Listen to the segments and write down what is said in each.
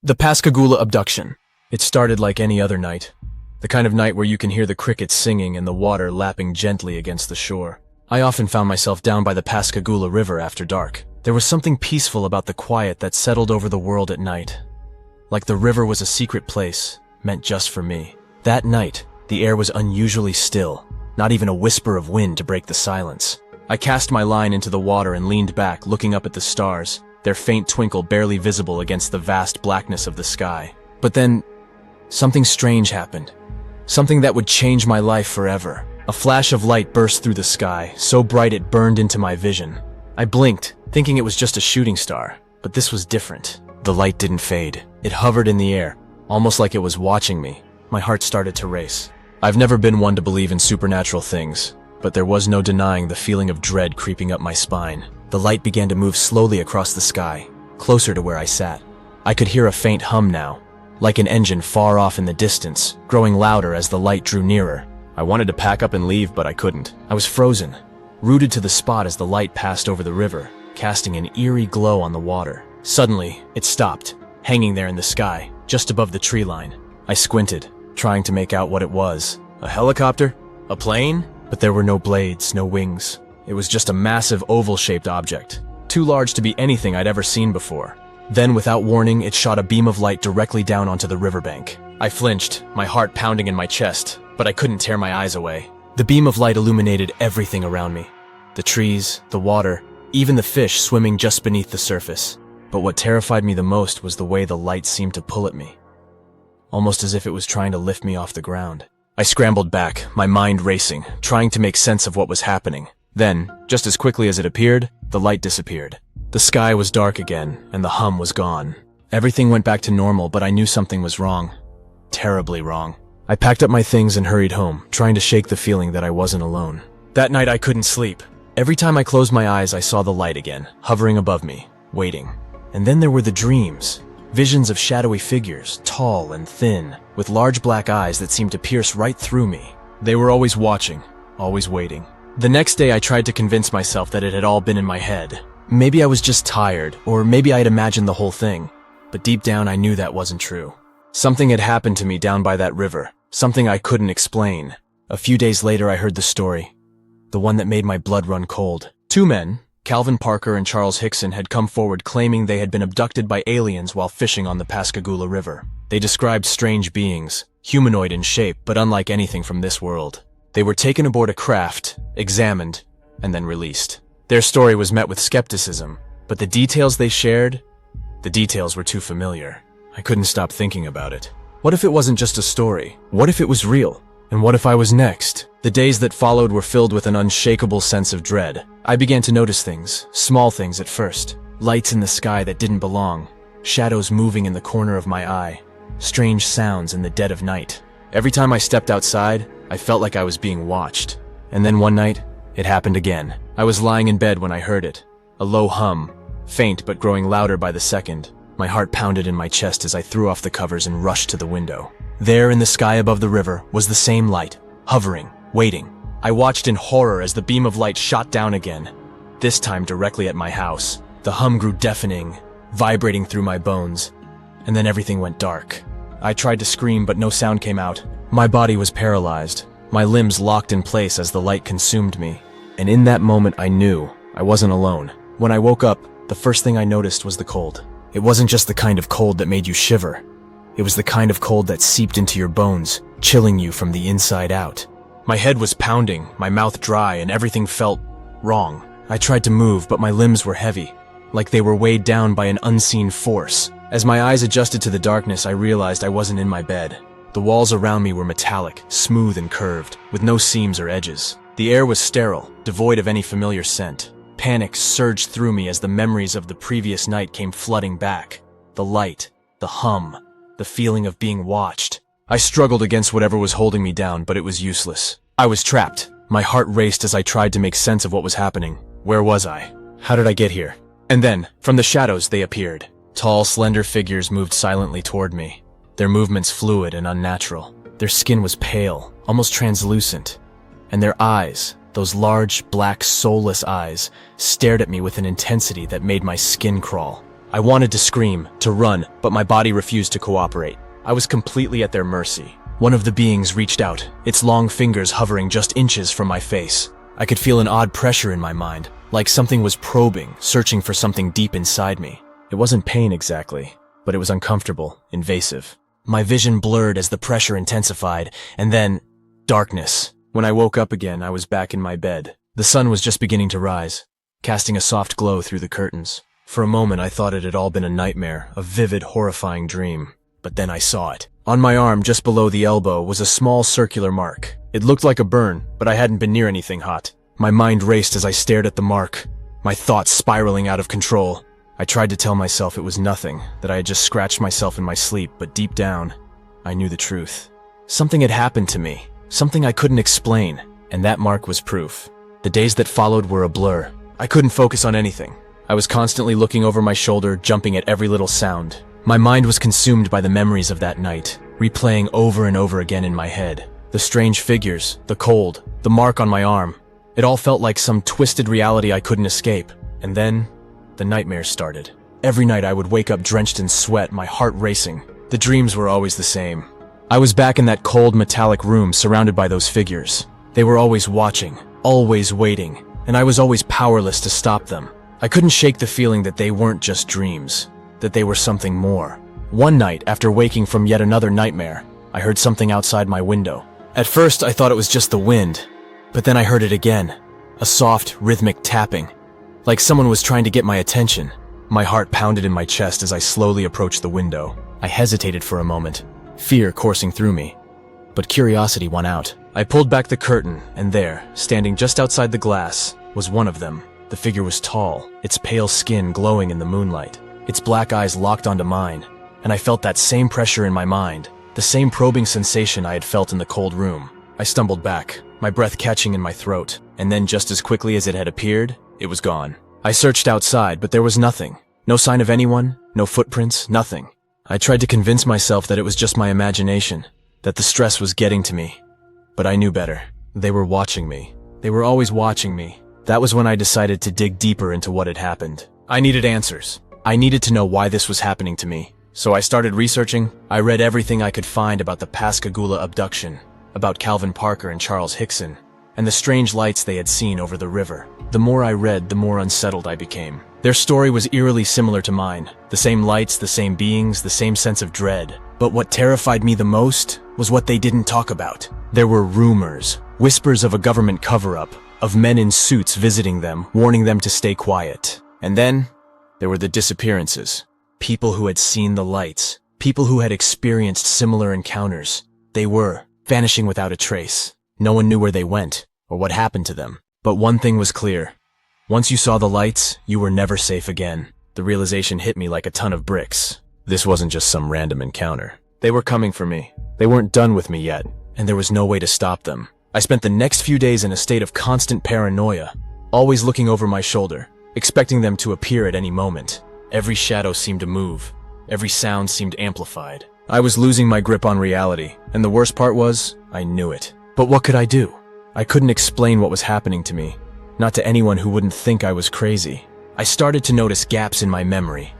The Pascagoula Abduction. It started like any other night. The kind of night where you can hear the crickets singing and the water lapping gently against the shore. I often found myself down by the Pascagoula River after dark. There was something peaceful about the quiet that settled over the world at night. Like the river was a secret place, meant just for me. That night, the air was unusually still, not even a whisper of wind to break the silence. I cast my line into the water and leaned back, looking up at the stars, their faint twinkle barely visible against the vast blackness of the sky. But then, something strange happened. Something that would change my life forever. A flash of light burst through the sky, so bright it burned into my vision. I blinked, thinking it was just a shooting star, but this was different. The light didn't fade. It hovered in the air, almost like it was watching me. My heart started to race. I've never been one to believe in supernatural things, but there was no denying the feeling of dread creeping up my spine. The light began to move slowly across the sky, closer to where I sat. I could hear a faint hum now, like an engine far off in the distance, growing louder as the light drew nearer. I wanted to pack up and leave, but I couldn't. I was frozen, rooted to the spot as the light passed over the river, casting an eerie glow on the water. Suddenly, it stopped, hanging there in the sky, just above the tree line. I squinted, trying to make out what it was. A helicopter? A plane? But there were no blades, no wings. It was just a massive oval-shaped object, too large to be anything I'd ever seen before. Then, without warning, it shot a beam of light directly down onto the riverbank. I flinched, my heart pounding in my chest, but I couldn't tear my eyes away. The beam of light illuminated everything around me. The trees, the water, even the fish swimming just beneath the surface. But what terrified me the most was the way the light seemed to pull at me, almost as if it was trying to lift me off the ground. I scrambled back, my mind racing, trying to make sense of what was happening. Then, just as quickly as it appeared, the light disappeared. The sky was dark again, and the hum was gone. Everything went back to normal, but I knew something was wrong. Terribly wrong. I packed up my things and hurried home, trying to shake the feeling that I wasn't alone. That night I couldn't sleep. Every time I closed my eyes, I saw the light again, hovering above me, waiting. And then there were the dreams. Visions of shadowy figures, tall and thin, with large black eyes that seemed to pierce right through me. They were always watching, always waiting. The next day I tried to convince myself that it had all been in my head. Maybe I was just tired, or maybe I had imagined the whole thing. But deep down I knew that wasn't true. Something had happened to me down by that river, something I couldn't explain. A few days later I heard the story, the one that made my blood run cold. Two men, Calvin Parker and Charles Hickson, had come forward claiming they had been abducted by aliens while fishing on the Pascagoula River. They described strange beings, humanoid in shape, but unlike anything from this world. They were taken aboard a craft, examined, and then released. Their story was met with skepticism, but the details they shared, the details were too familiar. I couldn't stop thinking about it. What if it wasn't just a story? What if it was real? And what if I was next? The days that followed were filled with an unshakable sense of dread. I began to notice things, small things at first. Lights in the sky that didn't belong, shadows moving in the corner of my eye, strange sounds in the dead of night. Every time I stepped outside, I felt like I was being watched. And then one night, it happened again. I was lying in bed when I heard it. A low hum, faint but growing louder by the second. My heart pounded in my chest as I threw off the covers and rushed to the window. There in the sky above the river was the same light, hovering, waiting. I watched in horror as the beam of light shot down again, this time directly at my house. The hum grew deafening, vibrating through my bones, and then everything went dark. I tried to scream, but no sound came out. My body was paralyzed, my limbs locked in place as the light consumed me. And in that moment I knew I wasn't alone. When I woke up, the first thing I noticed was the cold. It wasn't just the kind of cold that made you shiver. It was the kind of cold that seeped into your bones, chilling you from the inside out. My head was pounding, my mouth dry, and everything felt wrong. I tried to move, but my limbs were heavy, like they were weighed down by an unseen force. As my eyes adjusted to the darkness, I realized I wasn't in my bed. The walls around me were metallic, smooth and curved, with no seams or edges. The air was sterile, devoid of any familiar scent. Panic surged through me as the memories of the previous night came flooding back. The light, the hum, the feeling of being watched. I struggled against whatever was holding me down, but it was useless. I was trapped. My heart raced as I tried to make sense of what was happening. Where was I? How did I get here? And then, from the shadows, they appeared. Tall, slender figures moved silently toward me, their movements fluid and unnatural. Their skin was pale, almost translucent, and their eyes, those large, black, soulless eyes, stared at me with an intensity that made my skin crawl. I wanted to scream, to run, but my body refused to cooperate. I was completely at their mercy. One of the beings reached out, its long fingers hovering just inches from my face. I could feel an odd pressure in my mind, like something was probing, searching for something deep inside me. It wasn't pain exactly, but it was uncomfortable, invasive. My vision blurred as the pressure intensified, and then darkness. When I woke up again, I was back in my bed. The sun was just beginning to rise, casting a soft glow through the curtains. For a moment, I thought it had all been a nightmare, a vivid, horrifying dream. But then I saw it. On my arm, just below the elbow, was a small circular mark. It looked like a burn, but I hadn't been near anything hot. My mind raced as I stared at the mark, my thoughts spiraling out of control. I tried to tell myself it was nothing, that I had just scratched myself in my sleep, but deep down, I knew the truth. Something had happened to me, something I couldn't explain, and that mark was proof. The days that followed were a blur. I couldn't focus on anything. I was constantly looking over my shoulder, jumping at every little sound. My mind was consumed by the memories of that night, replaying over and over again in my head. The strange figures, the cold, the mark on my arm. It all felt like some twisted reality I couldn't escape. And then, the nightmares started. Every night I would wake up drenched in sweat, my heart racing. The dreams were always the same. I was back in that cold metallic room surrounded by those figures. They were always watching, always waiting, and I was always powerless to stop them. I couldn't shake the feeling that they weren't just dreams, that they were something more. One night, after waking from yet another nightmare, I heard something outside my window. At first, I thought it was just the wind, but then I heard it again, a soft, rhythmic tapping, like someone was trying to get my attention. My heart pounded in my chest as I slowly approached the window. I hesitated for a moment, fear coursing through me, but curiosity won out. I pulled back the curtain, and there, standing just outside the glass, was one of them. The figure was tall, its pale skin glowing in the moonlight, its black eyes locked onto mine, and I felt that same pressure in my mind, the same probing sensation I had felt in the cold room. I stumbled back, my breath catching in my throat, and then just as quickly as it had appeared, it was gone. I searched outside, but there was nothing. No sign of anyone, no footprints, nothing. I tried to convince myself that it was just my imagination, that the stress was getting to me. But I knew better. They were watching me. They were always watching me. That was when I decided to dig deeper into what had happened. I needed answers. I needed to know why this was happening to me. So I started researching. I read everything I could find about the Pascagoula Abduction, about Calvin Parker and Charles Hickson, and the strange lights they had seen over the river. The more I read, the more unsettled I became. Their story was eerily similar to mine. The same lights, the same beings, the same sense of dread. But what terrified me the most was what they didn't talk about. There were rumors, whispers of a government cover-up, of men in suits visiting them, warning them to stay quiet. And then, there were the disappearances. People who had seen the lights. People who had experienced similar encounters. They were vanishing without a trace. No one knew where they went, or what happened to them. But one thing was clear. Once you saw the lights, you were never safe again. The realization hit me like a ton of bricks. This wasn't just some random encounter. They were coming for me. They weren't done with me yet, and there was no way to stop them. I spent the next few days in a state of constant paranoia, always looking over my shoulder, expecting them to appear at any moment. Every shadow seemed to move. Every sound seemed amplified. I was losing my grip on reality, and the worst part was, I knew it. But what could I do? I couldn't explain what was happening to me, not to anyone who wouldn't think I was crazy. I started to notice gaps in my memory.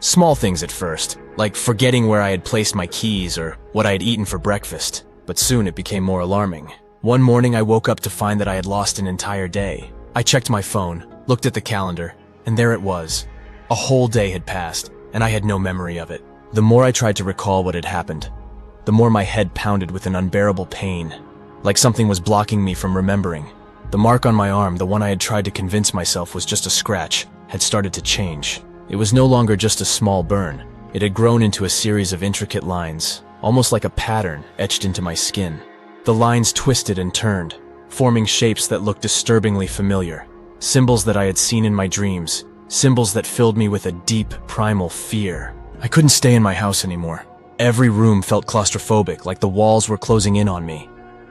Small things at first, like forgetting where I had placed my keys or what I had eaten for breakfast. But soon it became more alarming. One morning I woke up to find that I had lost an entire day. I checked my phone, looked at the calendar, and there it was. A whole day had passed, and I had no memory of it. The more I tried to recall what had happened, the more my head pounded with an unbearable pain, like something was blocking me from remembering. The mark on my arm, the one I had tried to convince myself was just a scratch, had started to change. It was no longer just a small burn. It had grown into a series of intricate lines, almost like a pattern etched into my skin. The lines twisted and turned, forming shapes that looked disturbingly familiar. Symbols that I had seen in my dreams, symbols that filled me with a deep, primal fear. I couldn't stay in my house anymore. Every room felt claustrophobic, like the walls were closing in on me.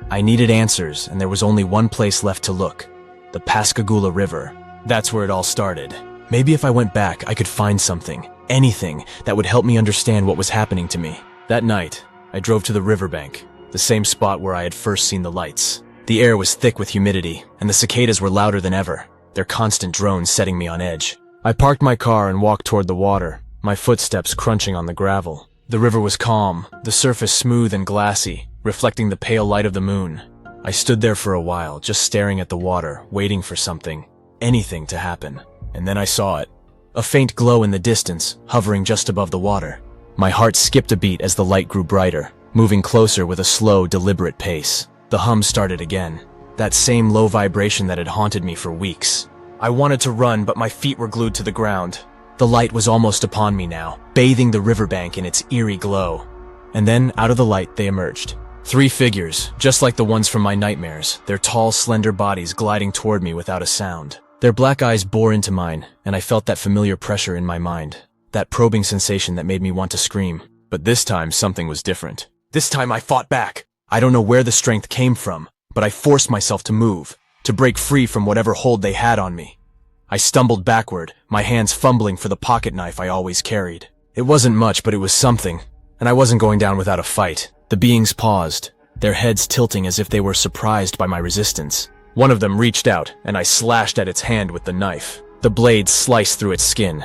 I needed answers, and there was only one place left to look: the Pascagoula River. That's where it all started. Maybe if I went back, I could find something, anything, that would help me understand what was happening to me. That night, I drove to the riverbank, the same spot where I had first seen the lights. The air was thick with humidity, and the cicadas were louder than ever, their constant drones setting me on edge. I parked my car and walked toward the water, my footsteps crunching on the gravel. The river was calm, the surface smooth and glassy, reflecting the pale light of the moon. I stood there for a while, just staring at the water, waiting for something, anything to happen. And then I saw it. A faint glow in the distance, hovering just above the water. My heart skipped a beat as the light grew brighter, moving closer with a slow, deliberate pace. The hum started again, that same low vibration that had haunted me for weeks. I wanted to run, but my feet were glued to the ground. The light was almost upon me now, bathing the riverbank in its eerie glow. And then, out of the light, they emerged. 3 figures, just like the ones from my nightmares, their tall, slender bodies gliding toward me without a sound. Their black eyes bore into mine, and I felt that familiar pressure in my mind, that probing sensation that made me want to scream. But this time, something was different. This time I fought back. I don't know where the strength came from, but I forced myself to move, to break free from whatever hold they had on me. I stumbled backward, my hands fumbling for the pocket knife I always carried. It wasn't much, but it was something, and I wasn't going down without a fight. The beings paused, their heads tilting as if they were surprised by my resistance. One of them reached out, and I slashed at its hand with the knife. The blade sliced through its skin,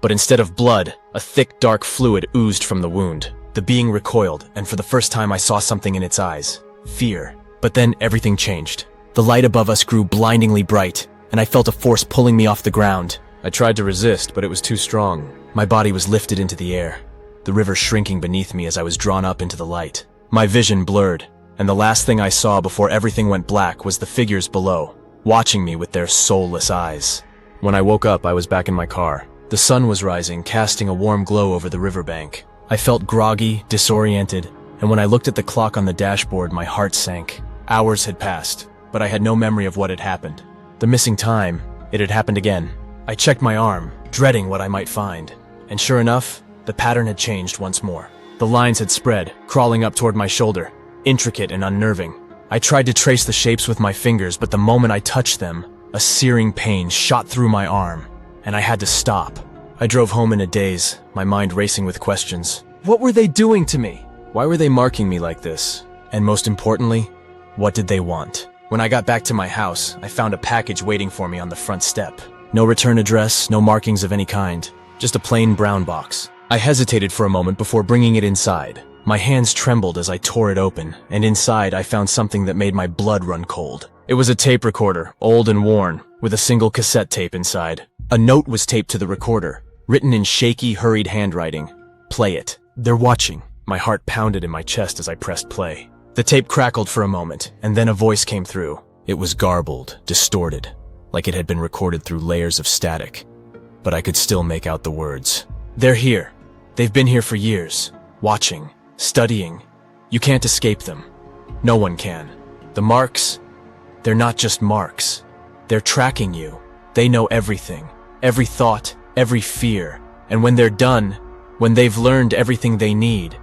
but instead of blood, a thick, dark fluid oozed from the wound. The being recoiled, and for the first time I saw something in its eyes. Fear. But then everything changed. The light above us grew blindingly bright, and I felt a force pulling me off the ground. I tried to resist, but it was too strong. My body was lifted into the air, the river shrinking beneath me as I was drawn up into the light. My vision blurred, and the last thing I saw before everything went black was the figures below, watching me with their soulless eyes. When I woke up, I was back in my car. The sun was rising, casting a warm glow over the riverbank. I felt groggy, disoriented, and when I looked at the clock on the dashboard, my heart sank. Hours had passed, but I had no memory of what had happened. The missing time, it had happened again. I checked my arm, dreading what I might find. And sure enough, the pattern had changed once more. The lines had spread, crawling up toward my shoulder, intricate and unnerving. I tried to trace the shapes with my fingers, but the moment I touched them, a searing pain shot through my arm, and I had to stop. I drove home in a daze, my mind racing with questions. What were they doing to me? Why were they marking me like this? And most importantly, what did they want? When I got back to my house, I found a package waiting for me on the front step. No return address, no markings of any kind, just a plain brown box. I hesitated for a moment before bringing it inside. My hands trembled as I tore it open, and inside I found something that made my blood run cold. It was a tape recorder, old and worn, with a single cassette tape inside. A note was taped to the recorder, written in shaky, hurried handwriting. Play it. They're watching. My heart pounded in my chest as I pressed play. The tape crackled for a moment, and then a voice came through. It was garbled, distorted, like it had been recorded through layers of static. But I could still make out the words. They're here. They've been here for years, watching, studying. You can't escape them. No one can. The marks, they're not just marks. They're tracking you. They know everything, every thought, every fear. And when they're done, when they've learned everything they need,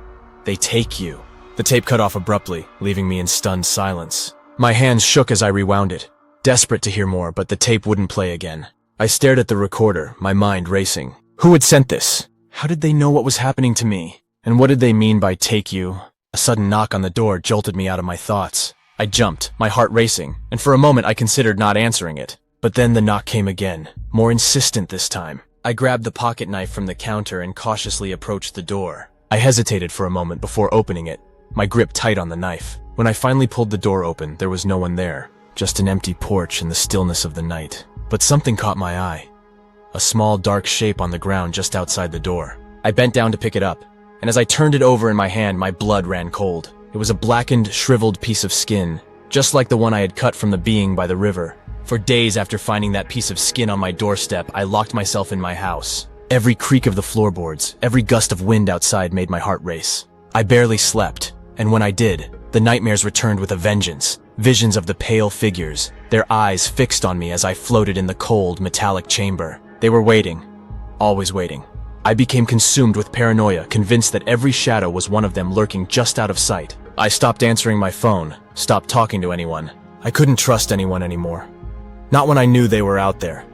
they take you. The tape cut off abruptly, leaving me in stunned silence. My hands shook as I rewound it, desperate to hear more, but the tape wouldn't play again. I stared at the recorder, my mind racing. Who had sent this? How did they know what was happening to me? And what did they mean by take you? A sudden knock on the door jolted me out of my thoughts. I jumped, my heart racing, and for a moment I considered not answering it. But then the knock came again, more insistent this time. I grabbed the pocket knife from the counter and cautiously approached the door. I hesitated for a moment before opening it, my grip tight on the knife. When I finally pulled the door open, there was no one there, just an empty porch in the stillness of the night. But something caught my eye. A small dark shape on the ground just outside the door. I bent down to pick it up, and as I turned it over in my hand, my blood ran cold. It was a blackened, shriveled piece of skin, just like the one I had cut from the being by the river. For days after finding that piece of skin on my doorstep, I locked myself in my house. Every creak of the floorboards, every gust of wind outside made my heart race. I barely slept, and when I did, the nightmares returned with a vengeance. Visions of the pale figures, their eyes fixed on me as I floated in the cold, metallic chamber. They were waiting, always waiting. I became consumed with paranoia, convinced that every shadow was one of them lurking just out of sight. I stopped answering my phone, stopped talking to anyone. I couldn't trust anyone anymore. Not when I knew they were out there,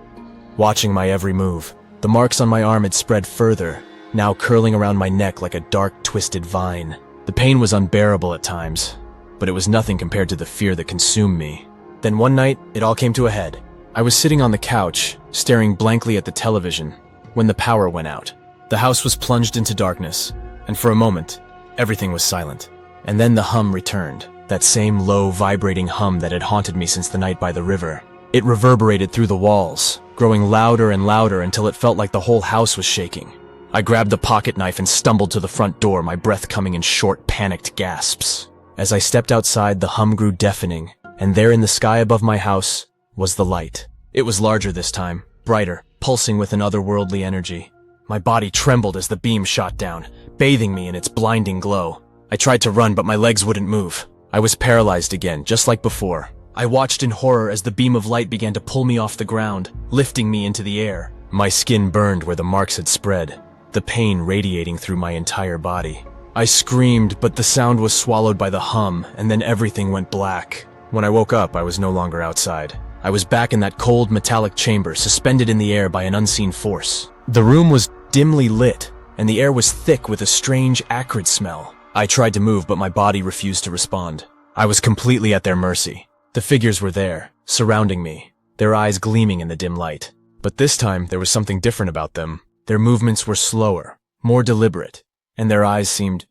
watching my every move. The marks on my arm had spread further, now curling around my neck like a dark, twisted vine. The pain was unbearable at times, but it was nothing compared to the fear that consumed me. Then one night, it all came to a head. I was sitting on the couch, staring blankly at the television, when the power went out. The house was plunged into darkness, and for a moment, everything was silent. And then the hum returned, that same low, vibrating hum that had haunted me since the night by the river. It reverberated through the walls, growing louder and louder until it felt like the whole house was shaking. I grabbed a pocket knife and stumbled to the front door, my breath coming in short, panicked gasps. As I stepped outside, the hum grew deafening, and there in the sky above my house was the light. It was larger this time, brighter, pulsing with an otherworldly energy. My body trembled as the beam shot down, bathing me in its blinding glow. I tried to run, but my legs wouldn't move. I was paralyzed again, just like before. I watched in horror as the beam of light began to pull me off the ground, lifting me into the air. My skin burned where the marks had spread, the pain radiating through my entire body. I screamed, but the sound was swallowed by the hum, and then everything went black. When I woke up, I was no longer outside. I was back in that cold, metallic chamber, suspended in the air by an unseen force. The room was dimly lit, and the air was thick with a strange, acrid smell. I tried to move, but my body refused to respond. I was completely at their mercy. The figures were there, surrounding me, their eyes gleaming in the dim light. But this time, there was something different about them. Their movements were slower, more deliberate, and their eyes seemed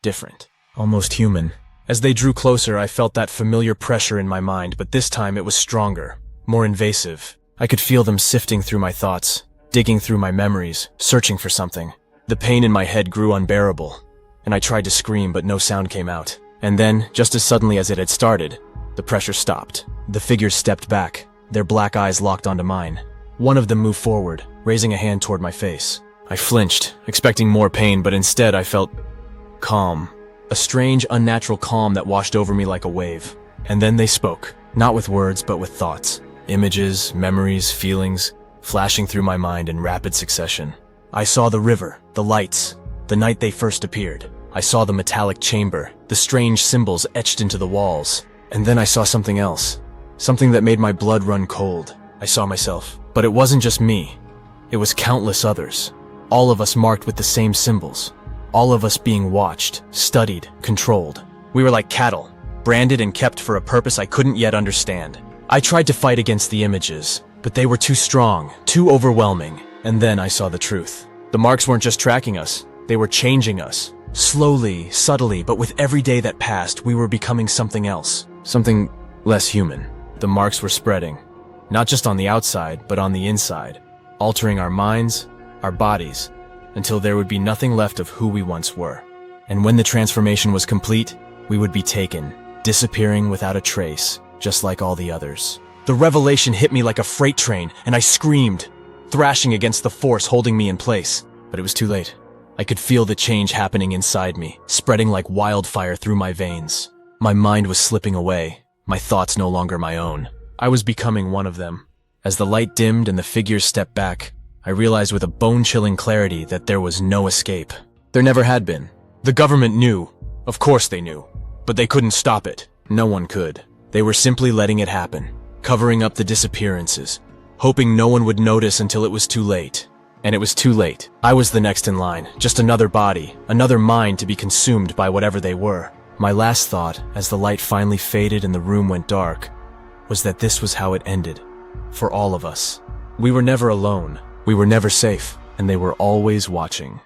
different, almost human. As they drew closer, I felt that familiar pressure in my mind, but this time it was stronger, more invasive. I could feel them sifting through my thoughts, digging through my memories, searching for something. The pain in my head grew unbearable, and I tried to scream, but no sound came out. And then, just as suddenly as it had started, the pressure stopped. The figures stepped back, their black eyes locked onto mine. One of them moved forward, raising a hand toward my face. I flinched, expecting more pain, but instead I felt calm. A strange, unnatural calm that washed over me like a wave. And then they spoke, not with words, but with thoughts. Images, memories, feelings, flashing through my mind in rapid succession. I saw the river, the lights, the night they first appeared. I saw the metallic chamber, the strange symbols etched into the walls. And then I saw something else, something that made my blood run cold. I saw myself. But it wasn't just me. It was countless others. All of us marked with the same symbols. All of us being watched, studied, controlled. We were like cattle, branded and kept for a purpose I couldn't yet understand. I tried to fight against the images, but they were too strong, too overwhelming. And then I saw the truth. The marks weren't just tracking us, they were changing us. Slowly, subtly, but with every day that passed, we were becoming something else. Something less human. The marks were spreading, not just on the outside, but on the inside, altering our minds, our bodies, until there would be nothing left of who we once were. And when the transformation was complete, we would be taken, disappearing without a trace, just like all the others. The revelation hit me like a freight train, and I screamed, thrashing against the force holding me in place. But it was too late. I could feel the change happening inside me, spreading like wildfire through my veins. My mind was slipping away, my thoughts no longer my own. I was becoming one of them. As the light dimmed and the figures stepped back, I realized with a bone-chilling clarity that there was no escape. There never had been. The government knew. Of course they knew. But they couldn't stop it. No one could. They were simply letting it happen, covering up the disappearances, hoping no one would notice until it was too late. And it was too late. I was the next in line, just another body, another mind to be consumed by whatever they were. My last thought, as the light finally faded and the room went dark, was that this was how it ended. For all of us. We were never alone. We were never safe, and they were always watching.